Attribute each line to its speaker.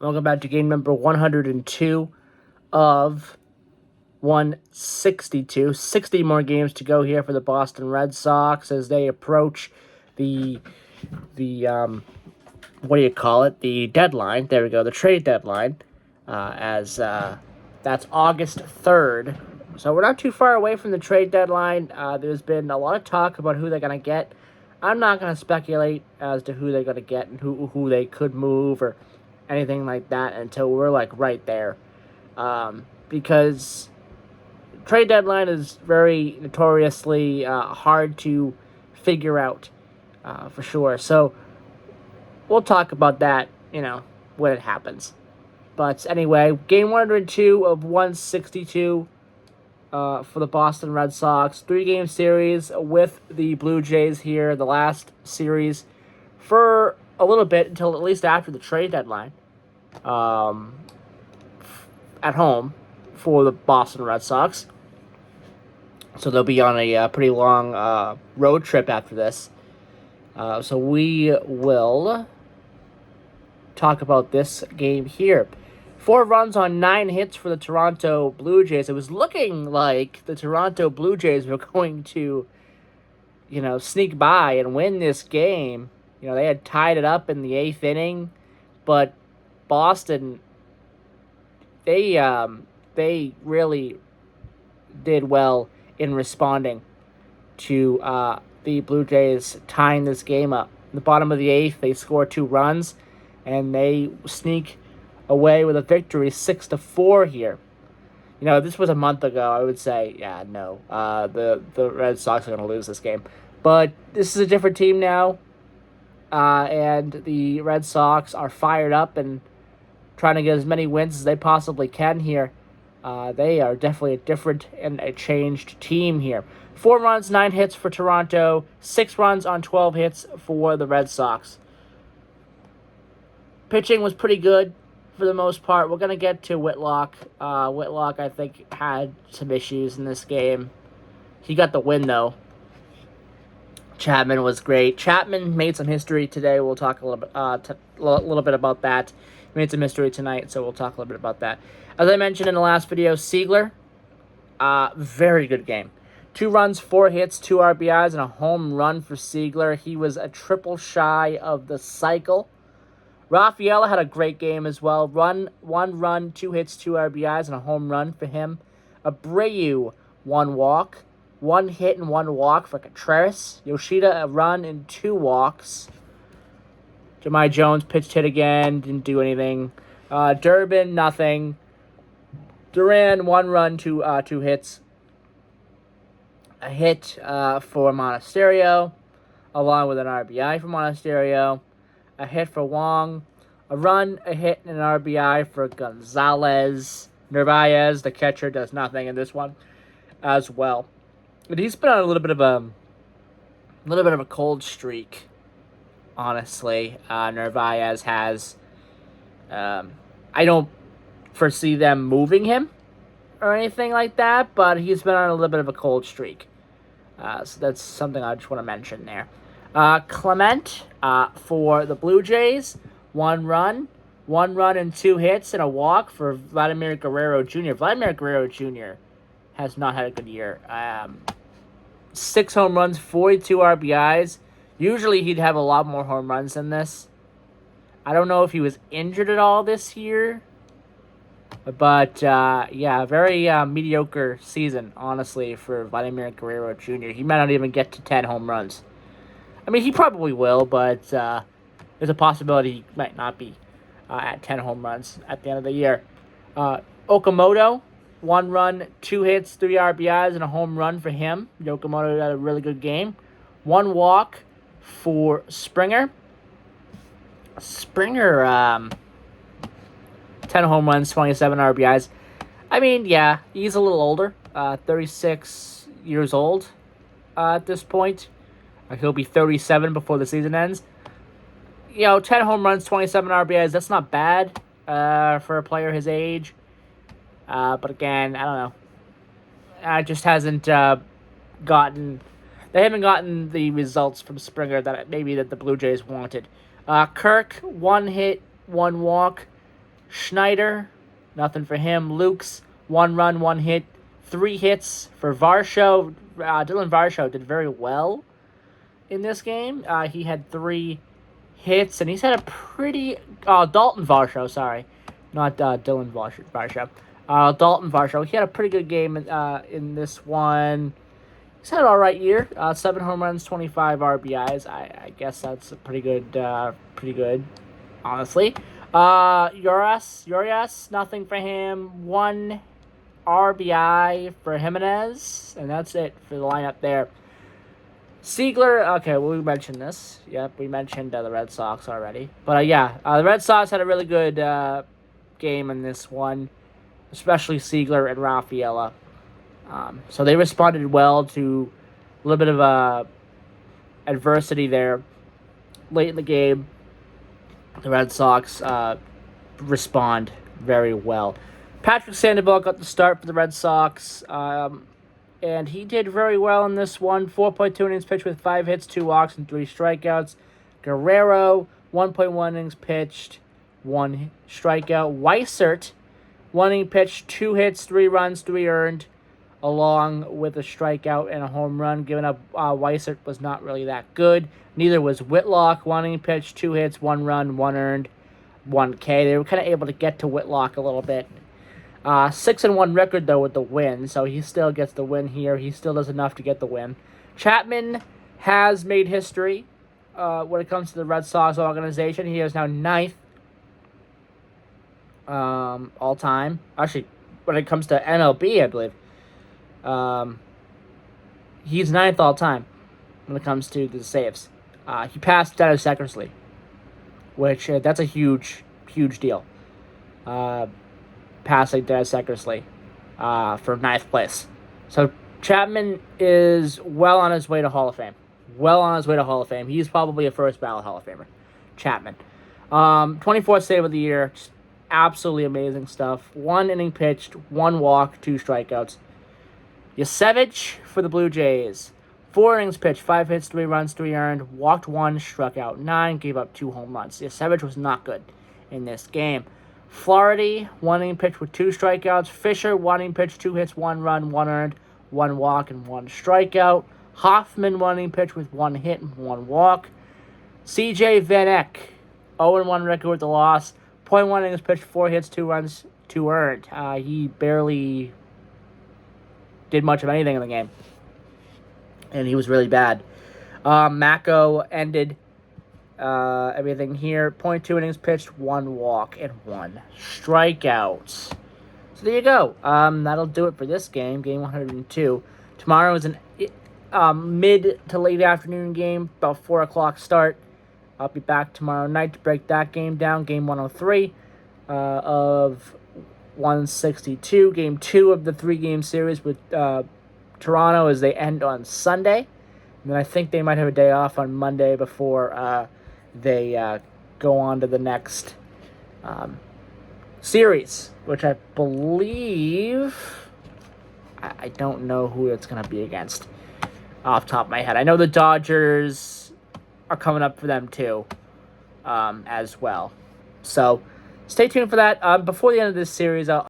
Speaker 1: Welcome back to game number 102 of 162. 60 more games to go here for the Boston Red Sox as they approach the what do you call it? The deadline. There we go. The trade deadline. As That's August 3rd. So we're not too far away from the trade deadline. There's been a lot of talk about who they're going to get. I'm not going to speculate as to who they're going to get and who they could move or anything like that until we're like right there. Because trade deadline is very notoriously hard to figure out for sure. So we'll talk about that, when it happens. But anyway, game 102 of 162 for the Boston Red Sox. 3-game series with the Blue Jays here, the last series for a little bit until at least after the trade deadline at home for the Boston Red Sox. So they'll be on a pretty long road trip after this. So we will talk about this game here. 4 runs on 9 hits for the Toronto Blue Jays. It was looking like the Toronto Blue Jays were going to, sneak by and win this game. They had tied it up in the 8th inning, but Boston, they really did well in responding to the Blue Jays tying this game up. In the bottom of the 8th, they score 2 runs, and they sneak away with a victory 6-4 here. This was a month ago. I would say, no, the Red Sox are going to lose this game. But this is a different team now, and the Red Sox are fired up and trying to get as many wins as they possibly can here. They are definitely a different and a changed team here. 4 runs, 9 hits for Toronto, 6 runs on 12 hits for the Red Sox. Pitching was pretty good for the most part. We're going to get to Whitlock. Whitlock, I think, had some issues in this game. He got the win, though. Chapman was great. Chapman made some history today. We'll talk a little bit about that. He made some history tonight, so we'll talk a little bit about that. As I mentioned in the last video, Seigler, very good game. 2 runs, 4 hits, 2 RBIs, and a home run for Seigler. He was a triple shy of the cycle. Rafaela had a great game as well. 1 run, 2 hits, 2 RBIs, and a home run for him. Abreu, 1 walk. 1 hit and 1 walk for Contreras. Yoshida, a run and 2 walks. Jahmai Jones pitched hit again, didn't do anything. Durbin, nothing. Duran, 1 run, 2 hits. A hit for Monasterio, along with an RBI for Monasterio. A hit for Wong. A run, a hit, and an RBI for Gonzalez. Narvaez, the catcher, does nothing in this one as well. But he's been on a little bit of a cold streak, honestly. Narvaez has. I don't foresee them moving him or anything like that, but he's been on a little bit of a cold streak. So that's something I just want to mention there. Clement for the Blue Jays, 1 run and 2 hits and a walk for Vladimir Guerrero Jr. Vladimir Guerrero Jr. has not had a good year. 6 home runs, 42 RBIs. Usually he'd have a lot more home runs than this. I don't know if he was injured at all this year. But, very mediocre season, honestly, for Vladimir Guerrero Jr. He might not even get to 10 home runs. I mean, he probably will, but there's a possibility he might not be at 10 home runs at the end of the year. Okamoto, 1 run, 2 hits, 3 RBIs, and a home run for him. Okamoto had a really good game. 1 walk for Springer. Springer, 10 home runs, 27 RBIs. I mean, yeah, he's a little older. 36 years old at this point. He'll be 37 before the season ends. 10 home runs, 27 RBIs. That's not bad for a player his age. But again, I don't know. It just hasn't gotten... They haven't gotten the results from Springer that the Blue Jays wanted. Kirk, 1 hit, 1 walk. Schneider, nothing for him. Lukes, 1 run, 1 hit, 3 hits for Varsho. Dylan Varsho did very well in this game. He had 3 hits, and he's had a pretty... Dalton Varsho, sorry. Not Dylan Varsho. Dalton Varsho. He had a pretty good game in this one. He's had an all right year. 7 home runs, 25 RBIs. I guess that's a pretty good, honestly. Urias, nothing for him. 1 RBI for Jimenez, and that's it for the lineup there. Siegler, okay, well, we mentioned this. Yep, we mentioned the Red Sox already. But, the Red Sox had a really good game in this one, especially Siegler and Rafaela. So they responded well to a little bit of adversity there late in the game. The Red Sox respond very well. Patrick Sandoval got the start for the Red Sox, and he did very well in this one. 4.2 innings pitched with 5 hits, 2 walks, and 3 strikeouts. Guerrero, 1.1 innings pitched, 1 strikeout. Weissert, 1 inning pitched, 2 hits, 3 runs, 3 earned, along with a strikeout and a home run. Given up, Weissert was not really that good. Neither was Whitlock. 1 inning pitched, 2 hits, 1 run, 1 earned, 1 K. They were kind of able to get to Whitlock a little bit. 6-1 record, though, with the win, so he still gets the win here. He still does enough to get the win. Chapman has made history when it comes to the Red Sox organization. He is now 9th all-time. Actually, when it comes to MLB, I believe. He's 9th all-time when it comes to the saves. He passed Dennis Eckersley, which that's a huge deal. Passing Dennis Eckersley for 9th place. So Chapman is well on his way to Hall of Fame. He's probably a first ballot Hall of Famer. Chapman. 24th save of the year. Just absolutely amazing stuff. 1 inning pitched, 1 walk, 2 strikeouts. Yasevich for the Blue Jays. 4 innings pitched, 5 hits, 3 runs, 3 earned, walked 1, struck out 9, gave up 2 home runs. Yasevich was not good in this game. Flaherty, 1 inning pitched with 2 strikeouts. Fisher, 1 inning pitched, 2 hits, 1 run, 1 earned, 1 walk, and 1 strikeout. Hoffman, 1 inning pitched with 1 hit and 1 walk. CJ Van Eck, 0-1 record with the loss. 0.1 innings pitched, 4 hits, 2 runs, 2 earned. He barely did much of anything in the game, and he was really bad. Mako ended everything here. 0.2 innings pitched, 1 walk, and 1 strikeout. So there you go. That'll do it for this game, game 102. Tomorrow is an mid to late afternoon game, about 4 o'clock start. I'll be back tomorrow night to break that game down, game 103 of 162. Game 2 of the 3-game series with Toronto as they end on Sunday. And then I think they might have a day off on Monday before they go on to the next series, which I believe... I don't know who it's going to be against off the top of my head. I know the Dodgers are coming up for them too as well. So stay tuned for that. Before the end of this series,